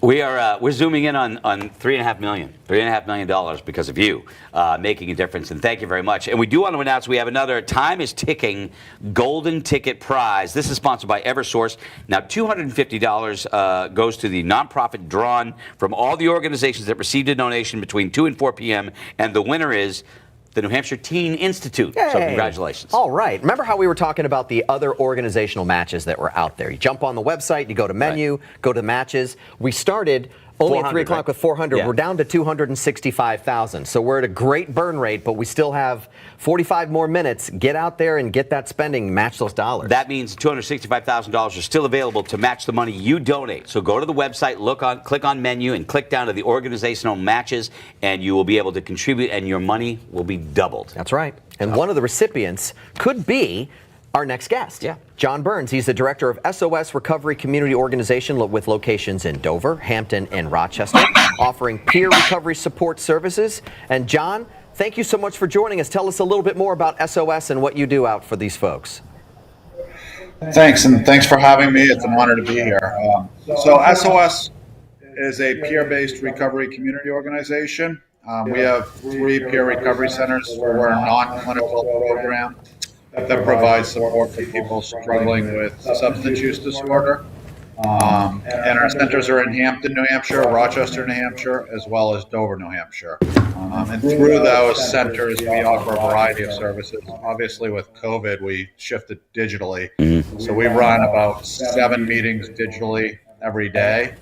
We're zooming in on $3.5 million because of you making a difference, and thank you very much. And we do want to announce we have another Time is Ticking Golden Ticket Prize. This is sponsored by Eversource. Now, $250 goes to the nonprofit drawn from all the organizations that received a donation between 2 and 4 p.m. And the winner is the New Hampshire Teen Institute. Yay. So congratulations. All right. Remember how we were talking about the other organizational matches that were out there? You jump on the website, you go to menu, go to matches. We started only at 3 o'clock right? with 400. Yeah. We're down to 265,000. So we're at a great burn rate, but we still have 45 more minutes. Get out there and get that spending, match those dollars. That means $265,000 are still available to match the money you donate. So go to the website, click on menu, and click down to the organizational matches, and you will be able to contribute, and your money will be doubled. That's right. And one of the recipients could be our next guest. Yeah. John Burns. He's the director of SOS Recovery Community Organization with locations in Dover, Hampton, and Rochester, offering peer recovery support services. And John, thank you so much for joining us. Tell us a little bit more about SOS and what you do out for these folks. Thanks, and thanks for having me. It's an honor to be here. So SOS is a peer-based recovery community organization. We have 3 peer recovery centers. We're a non-clinical program that provides support for people struggling with substance use disorder. And our centers are in Hampton, New Hampshire, Rochester, New Hampshire, as well as Dover, New Hampshire. And through those centers, we offer a variety of services. Obviously, with COVID, we shifted digitally. So we run about 7 meetings digitally every day,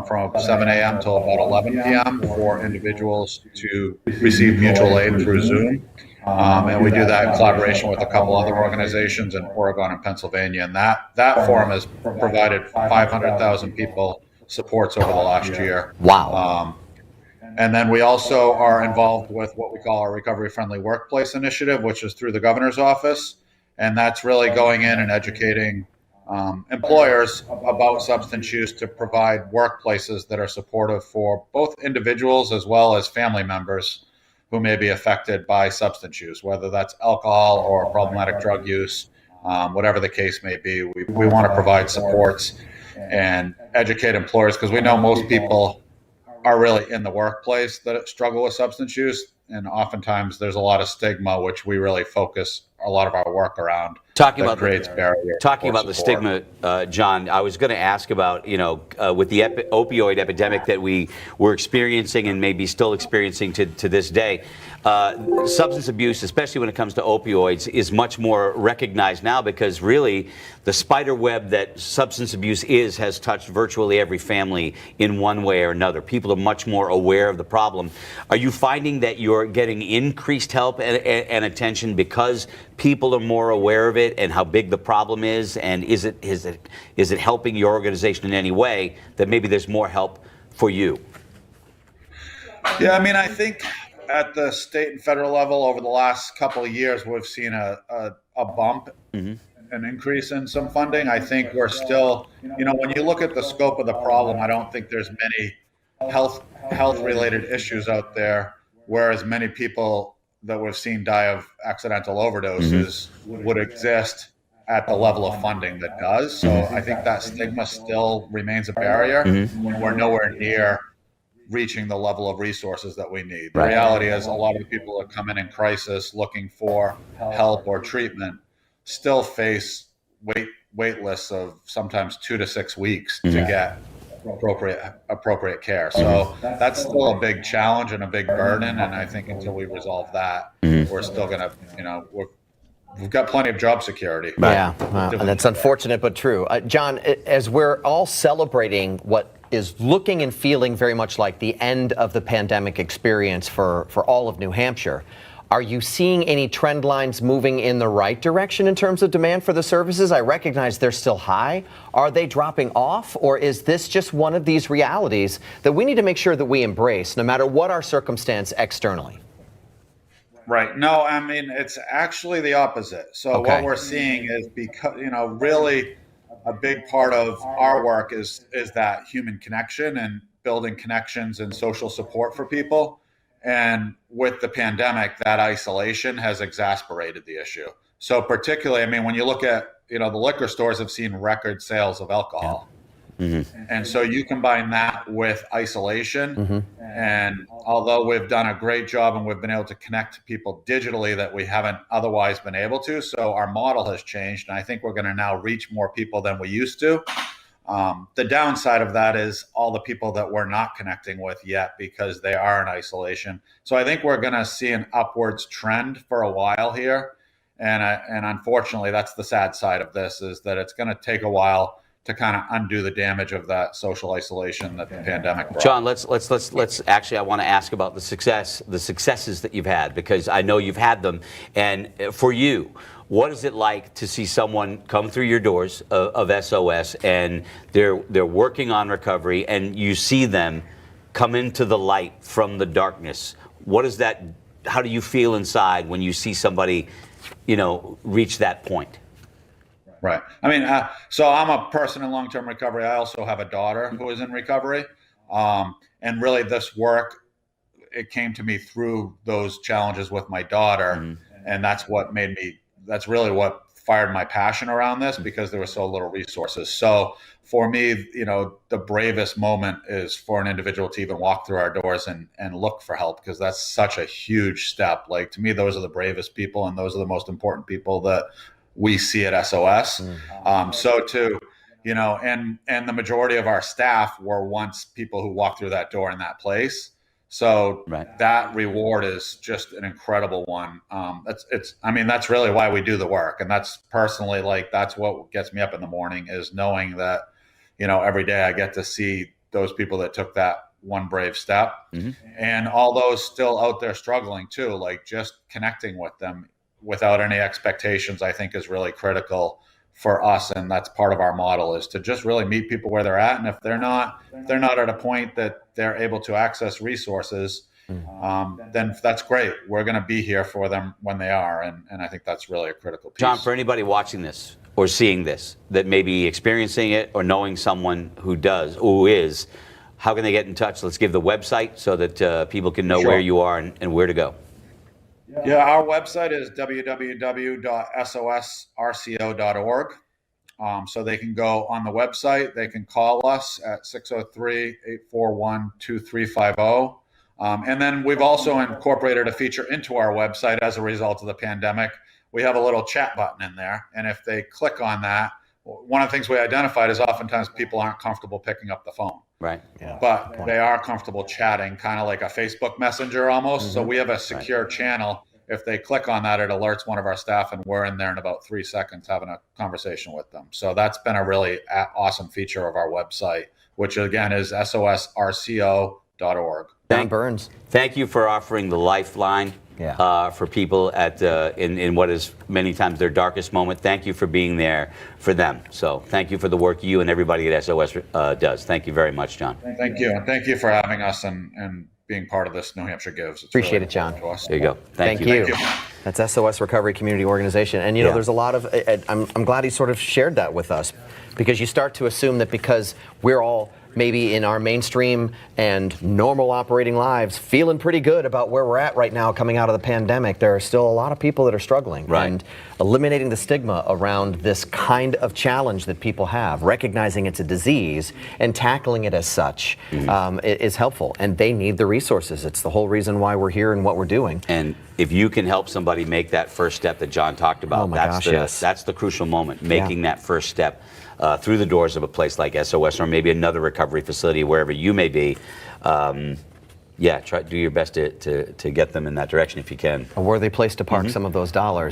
from 7 a.m. till about 11 p.m. for individuals to receive mutual aid through Zoom. And we do that in collaboration with a couple other organizations in Oregon and Pennsylvania. And that forum has provided 500,000 people supports over the last year. Wow. And then we also are involved with what we call our Recovery Friendly Workplace Initiative, which is through the governor's office. And that's really going in and educating employers about substance use to provide workplaces that are supportive for both individuals as well as family members who may be affected by substance use, whether that's alcohol or problematic drug use, whatever the case may be. We want to provide supports and educate employers, because we know most people are really in the workplace that struggle with substance use. And oftentimes there's a lot of stigma, which we really focus a lot of our work around. Talking about the stigma, John, I was going to ask about, with the opioid epidemic that we were experiencing and maybe still experiencing to this day, substance abuse, especially when it comes to opioids, is much more recognized now, because really the spider web that substance abuse has touched virtually every family in one way or another. People are much more aware of the problem. Are you finding that you're getting increased help and attention because people are more aware of it and how big the problem is? And is it helping your organization in any way that maybe there's more help for you? Yeah, I mean, I think at the state and federal level over the last couple of years, we've seen a bump, an increase in some funding. I think we're still, when you look at the scope of the problem, I don't think there's many health-related issues out there, whereas many people that we've seen die of accidental overdoses would exist at the level of funding that does. So I think that stigma still remains a barrier. We're nowhere near reaching the level of resources that we need. The reality is a lot of the people that come in crisis looking for help or treatment still face wait lists of sometimes 2 to 6 weeks to get appropriate care. So that's still a big challenge and a big burden. And I think until we resolve that, we're still going to, we've got plenty of job security. Yeah, and that's unfortunate but true. John, as we're all celebrating what is looking and feeling very much like the end of the pandemic experience for all of New Hampshire, are you seeing any trend lines moving in the right direction in terms of demand for the services? I recognize they're still high. Are they dropping off, or is this just one of these realities that we need to make sure that we embrace no matter what our circumstance externally? Right. No, I mean, it's actually the opposite. So what we're seeing is, because, really a big part of our work is that human connection and building connections and social support for people. And with the pandemic, that isolation has exacerbated the issue. So particularly, I mean, when you look at, the liquor stores have seen record sales of alcohol. And so you combine that with isolation. And although we've done a great job and we've been able to connect people digitally that we haven't otherwise been able to, so our model has changed. And I think we're going to now reach more people than we used to. The downside of that is all the people that we're not connecting with yet because they are in isolation. So I think we're going to see an upwards trend for a while here. And unfortunately, that's the sad side of this, is that it's going to take a while to kind of undo the damage of that social isolation that the pandemic brought. John, let's actually, I want to ask about the successes that you've had, because I know you've had them. And for you, what is it like to see someone come through your doors of SOS and they're working on recovery, and you see them come into the light from the darkness? What is that? How do you feel inside when you see somebody, reach that point? Right. I mean, so I'm a person in long-term recovery. I also have a daughter who is in recovery. And really this work, it came to me through those challenges with my daughter. And that's really what fired my passion around this, because there were so little resources. So for me, the bravest moment is for an individual to even walk through our doors and look for help, because that's such a huge step. Like, to me, those are the bravest people, and those are the most important people that we see at SOS. And the majority of our staff were once people who walked through that door in that place. So that reward is just an incredible one. That's really why we do the work. And that's personally, that's what gets me up in the morning, is knowing that, every day I get to see those people that took that one brave step, and all those still out there struggling too, like just connecting with them without any expectations, I think is really critical for us. And that's part of our model, is to just really meet people where they're at. And if they're not at a point that they're able to access resources, then that's great. We're going to be here for them when they are. And I think that's really a critical piece. John, for anybody watching this or seeing this, that may be experiencing it or knowing someone who is, how can they get in touch? Let's give the website so that people can know where you are and where to go. Yeah, our website is www.sosrco.org. So they can go on the website. They can call us at 603-841-2350. And then we've also incorporated a feature into our website as a result of the pandemic. We have a little chat button in there. And if they click on that, one of the things we identified is oftentimes people aren't comfortable picking up the phone. Right. Yeah. But they are comfortable chatting, kind of like a Facebook Messenger almost. So we have a secure channel. If they click on that, it alerts one of our staff, and we're in there in about 3 seconds having a conversation with them. So that's been a really awesome feature of our website, which again is sosrco.org. John Burns, thank you for offering the lifeline for people in what is many times their darkest moment. Thank you for being there for them. So thank you for the work you and everybody at SOS does. Thank you very much, John. Thank you. And thank you for having us and being part of this New Hampshire Gives. It's appreciate really it, John. to us. There you go. Thank you. Thank you. That's SOS Recovery Community Organization. And, there's a lot of, I'm glad he sort of shared that with us, because you start to assume that because we're all maybe in our mainstream and normal operating lives feeling pretty good about where we're at right now coming out of the pandemic, there are still a lot of people that are struggling. Right. And eliminating the stigma around this kind of challenge that people have, recognizing it's a disease and tackling it as such is helpful. And they need the resources. It's the whole reason why we're here and what we're doing. And if you can help somebody make that first step that John talked about, that's the crucial moment, making that first step through the doors of a place like SOS, or maybe another recovery facility, wherever you may be. Try to do your best to get them in that direction if you can. A worthy place to park some of those dollars.